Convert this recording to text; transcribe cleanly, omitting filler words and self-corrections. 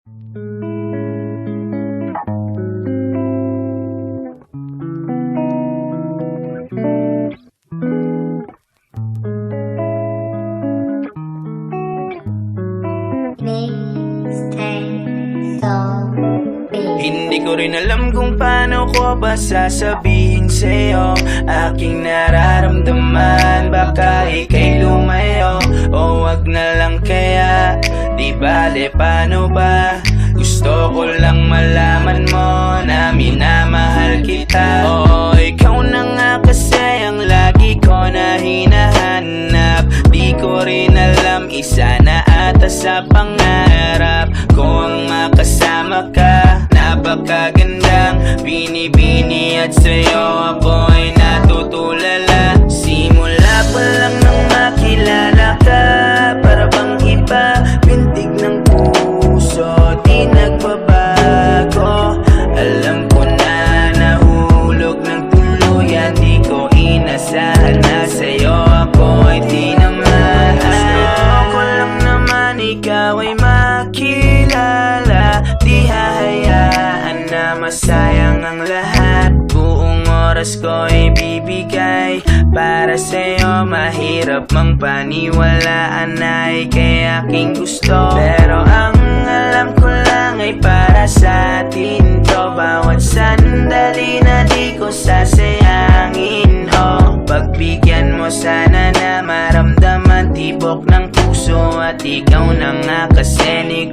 Hindi ko rin alam kung paano ko ba sasabihin sa'yo aking nararamdaman. Baka ika'y lumayo o wag na lang kaya. Di bale paano ba? Gusto ko lang malaman mo na minamahal kita. Oo, ikaw na nga kasi ang lagi ko na hinahanap. Di ko rin alam, isa na ata sa pangarap ko ang makasama ka. Napakagandang binibini at sa'yo ako'y natutulala. Simula pa lang nang makilala ka, para bang iba, pintig ng puso, di nagbabago. Alam ko na nahulog ng tuluyan, di ko inasahan na sa'yo ako'y tinamahan. Gusto ko lang naman ikaw ay makilala, di hahayaan na masayang ang lahat. Buong oras ko ibibigay para sa'yo. Mahirap mang paniwalaan ay kay aking gusto, pero ang alam ko lang ay para sa atin to. Bawat sandali na di ko sasayangin, oh. Pagbigyan mo sana na maramdaman tibok ng puso, at ikaw na nga kasi ni